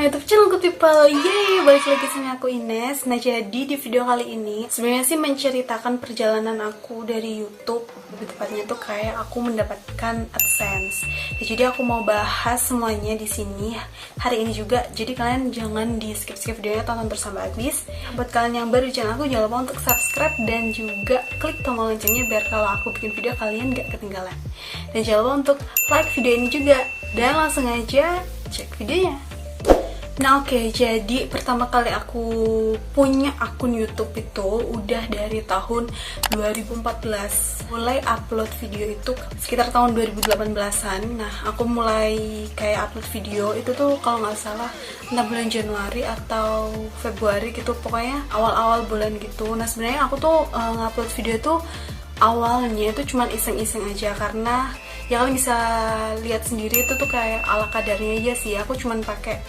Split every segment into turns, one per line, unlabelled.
YouTube channel Good People. Yeay, balik lagi sama aku Ines. Nah, jadi di video kali ini sebenarnya sih menceritakan perjalanan aku dari YouTube. Lebih tepatnya tuh kayak aku mendapatkan AdSense. Ya, jadi aku mau bahas semuanya di sini hari ini juga. Jadi kalian jangan di skip videonya, tonton terus sampai habis. Buat kalian yang baru di channel aku, jangan lupa untuk subscribe dan juga klik tombol loncengnya biar kalau aku bikin video kalian gak ketinggalan. Dan jangan lupa untuk like video ini juga. Dan langsung aja cek videonya. Nah oke, jadi pertama kali aku punya akun YouTube itu udah dari tahun 2014. Mulai upload video itu sekitar tahun 2018an. Nah aku mulai kayak upload video itu tuh kalau nggak salah 6 bulan Januari atau Februari gitu. Pokoknya awal-awal bulan gitu. Nah sebenarnya aku tuh ngupload video tuh awalnya itu cuman iseng-iseng aja, karena ya kalian bisa lihat sendiri itu tuh kayak ala kadarnya aja sih. Aku cuman pakai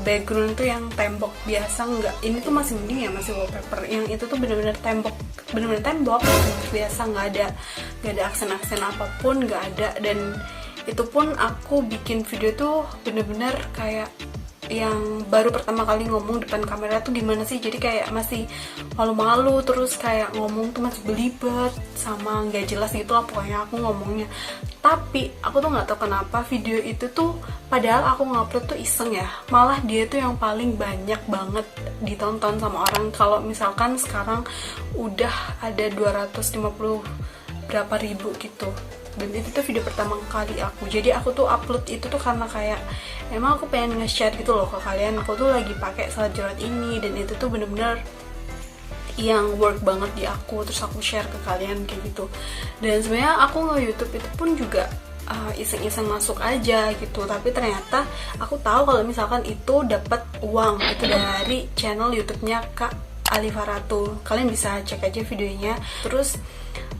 background tuh yang tembok biasa, enggak, ini tuh masih mending ya, masih wallpaper. Yang itu tuh bener-bener tembok biasa, nggak ada aksen-aksen apapun, nggak ada. Dan itu pun aku bikin video tuh bener-bener kayak yang baru pertama kali ngomong depan kamera tuh gimana sih, jadi kayak masih malu-malu, terus kayak ngomong tuh masih belibet sama nggak jelas gitu lah pokoknya aku ngomongnya. Tapi aku tuh nggak tahu kenapa video itu tuh padahal aku ngupload tuh iseng ya, malah dia tuh yang paling banyak banget ditonton sama orang. Kalau misalkan sekarang udah ada 250 berapa ribu gitu. Dan itu tuh video pertama kali aku. Jadi aku tuh upload itu tuh karena kayak emang aku pengen nge-share gitu loh ke kalian, aku tuh lagi pakai salad jerawat ini, dan itu tuh bener-bener yang work banget di aku, terus aku share ke kalian kayak gitu. Dan sebenarnya aku nge-YouTube itu pun juga iseng-iseng masuk aja gitu, tapi ternyata aku tahu kalau misalkan itu dapat uang itu dari channel YouTube-nya Kak Alifa Ratu. Kalian bisa cek aja videonya. Terus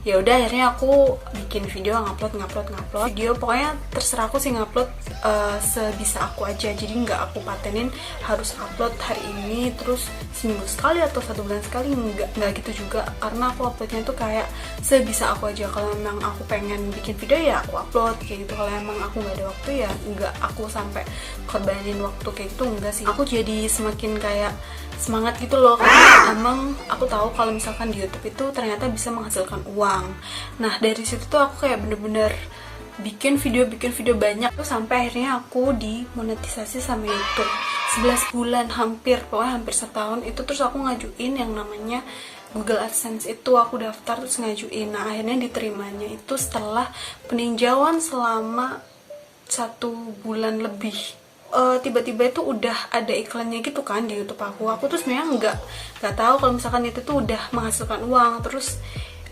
ya udah akhirnya aku bikin video, ngupload video. Pokoknya terserah aku sih ngupload sebisa aku aja, jadi nggak aku patenin harus upload hari ini terus seminggu sekali atau 1 bulan sekali, nggak gitu juga, karena aku uploadnya tuh kayak sebisa aku aja. Kalau memang aku pengen bikin video ya aku upload kayak gitu, kalau emang aku nggak ada waktu ya nggak aku sampai korbanin waktu kayak gitu, enggak sih. Aku jadi semakin kayak semangat gitu loh, karena emang aku tahu kalau misalkan di YouTube itu ternyata bisa menghasilkan uang. Nah dari situ tuh aku kayak bener-bener bikin video banyak tuh sampai akhirnya aku dimonetisasi sama YouTube 11 bulan pokoknya hampir setahun itu. Terus aku ngajuin yang namanya Google AdSense, itu aku daftar terus ngajuin. Nah akhirnya diterimanya itu setelah peninjauan selama 1 bulan lebih. Tiba-tiba itu udah ada iklannya gitu kan di YouTube aku tuh sebenarnya nggak tahu kalau misalkan itu tuh udah menghasilkan uang. Terus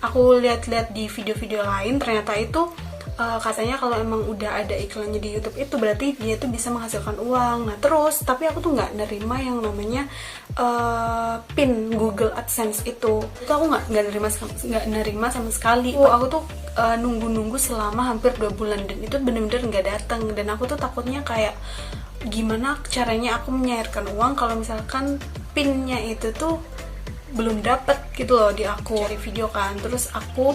aku lihat-lihat di video-video lain, ternyata itu katanya kalau emang udah ada iklannya di YouTube itu berarti dia tuh bisa menghasilkan uang. Nah terus tapi aku tuh nggak nerima yang namanya pin Google AdSense itu aku nggak nerima sama sekali. Aku tuh nunggu selama hampir 2 bulan dan itu bener-bener nggak datang. Dan aku tuh takutnya kayak gimana caranya aku menyairkan uang kalau misalkan pinnya itu tuh belum dapet gitu loh di aku. Cari video kan, terus aku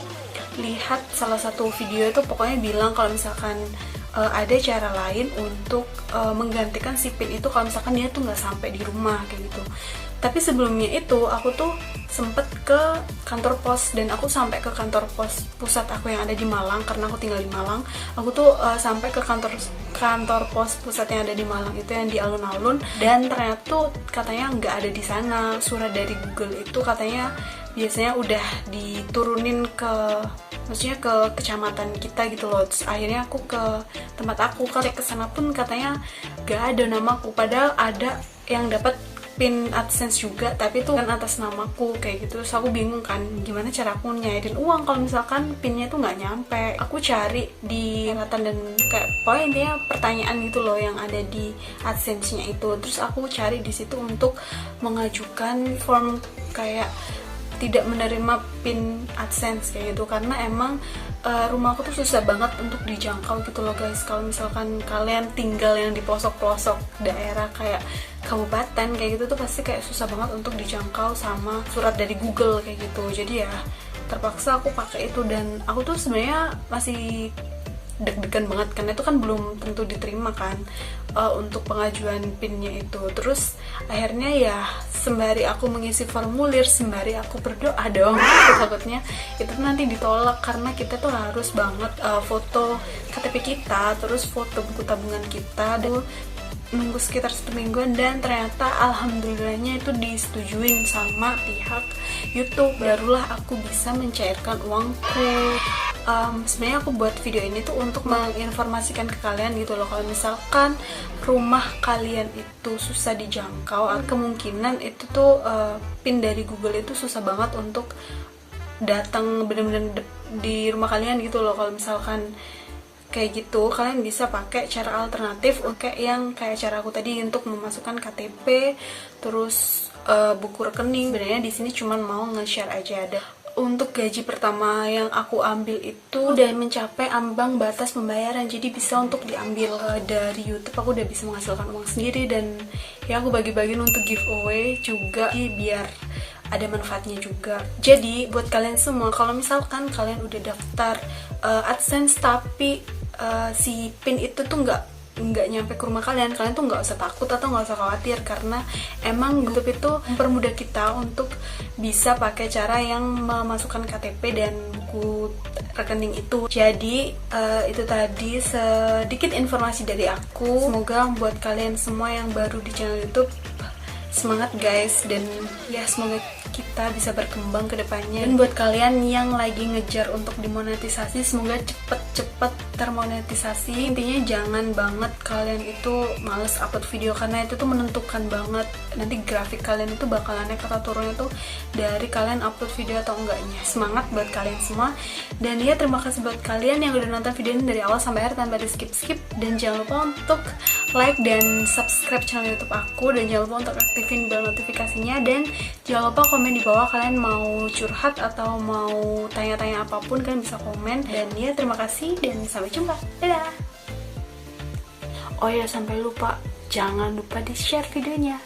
lihat salah satu video itu pokoknya bilang kalau misalkan ada cara lain untuk menggantikan si pin itu kalau misalkan dia tuh nggak sampai di rumah kayak gitu. Tapi sebelumnya itu aku tuh sempet ke kantor pos, dan aku sampai ke kantor pos pusat aku yang ada di Malang karena aku tinggal di Malang. Aku tuh sampai ke kantor pos pusat yang ada di Malang itu yang di alun-alun, dan ternyata tuh katanya nggak ada di sana. Surat dari Google itu katanya biasanya udah diturunin maksudnya ke kecamatan kita gitu loh. Terus akhirnya aku ke tempat aku cek ke sana pun katanya gak ada namaku, padahal ada yang dapat pin AdSense juga, tapi itu kan atas namaku kayak gitu. Terus aku bingung kan gimana cara aku nyairin uang kalau misalkan pinnya tuh nggak nyampe. Aku cari di selatan dan kayak pokoknya intinya pertanyaan gitu loh yang ada di AdSense-nya itu. Terus aku cari di situ untuk mengajukan form kayak tidak menerima pin AdSense kayak gitu, karena emang rumahku tuh susah banget untuk dijangkau gitu loh guys. Kalau misalkan kalian tinggal yang di pelosok-pelosok daerah kayak kabupaten kayak gitu tuh pasti kayak susah banget untuk dijangkau sama surat dari Google kayak gitu. Jadi ya terpaksa aku pakai itu, dan aku tuh sebenarnya masih deg-degan banget karena itu kan belum tentu diterima kan untuk pengajuan PIN-nya itu. Terus akhirnya ya sembari aku mengisi formulir, sembari aku berdoa dong, takutnya itu nanti ditolak karena kita tuh harus banget foto KTP kita, terus foto buku tabungan kita, dan nunggu sekitar 1 mingguan, dan ternyata alhamdulillahnya itu disetujuin sama pihak YouTube. Barulah aku bisa mencairkan uangku. Sebenarnya aku buat video ini tuh untuk menginformasikan ke kalian gitu loh, kalau misalkan rumah kalian itu susah dijangkau, kemungkinan itu tuh PIN dari Google itu susah banget untuk datang bener-bener di rumah kalian gitu loh. Kalau misalkan kayak gitu, kalian bisa pakai cara alternatif yang kayak cara aku tadi untuk memasukkan KTP, terus buku rekening. Sebenarnya di sini cuman mau nge-share aja. Ada untuk gaji pertama yang aku ambil itu udah mencapai ambang batas pembayaran, jadi bisa untuk diambil dari YouTube. Aku udah bisa menghasilkan uang sendiri, dan ya aku bagi-bagiin untuk giveaway juga biar ada manfaatnya juga. Jadi buat kalian semua, kalau misalkan kalian udah daftar AdSense tapi si PIN itu tuh nggak nyampe ke rumah kalian tuh nggak usah takut atau nggak usah khawatir, karena emang YouTube itu mempermudah kita untuk bisa pakai cara yang memasukkan KTP dan buku rekening itu. Jadi itu tadi sedikit informasi dari aku. Semoga buat kalian semua yang baru di channel YouTube, semangat guys, dan ya semoga kita bisa berkembang ke depannya. Dan buat kalian yang lagi ngejar untuk dimonetisasi, semoga cepet termonetisasi. Intinya jangan banget kalian itu males upload video, karena itu tuh menentukan banget nanti grafik kalian itu bakalan naik atau turunnya tuh dari kalian upload video atau enggaknya. Semangat buat kalian semua, dan ya terima kasih buat kalian yang udah nonton video ini dari awal sampai akhir tanpa di skip-skip. Dan jangan lupa untuk like dan subscribe channel YouTube aku, dan jangan lupa untuk aktifin bel notifikasinya, dan jangan lupa komen di bawah kalian mau curhat atau mau tanya-tanya apapun, kalian bisa komen. Dan ya terima kasih dan sampai jumpa, dadah. Oh ya, sampai lupa, jangan lupa di share videonya.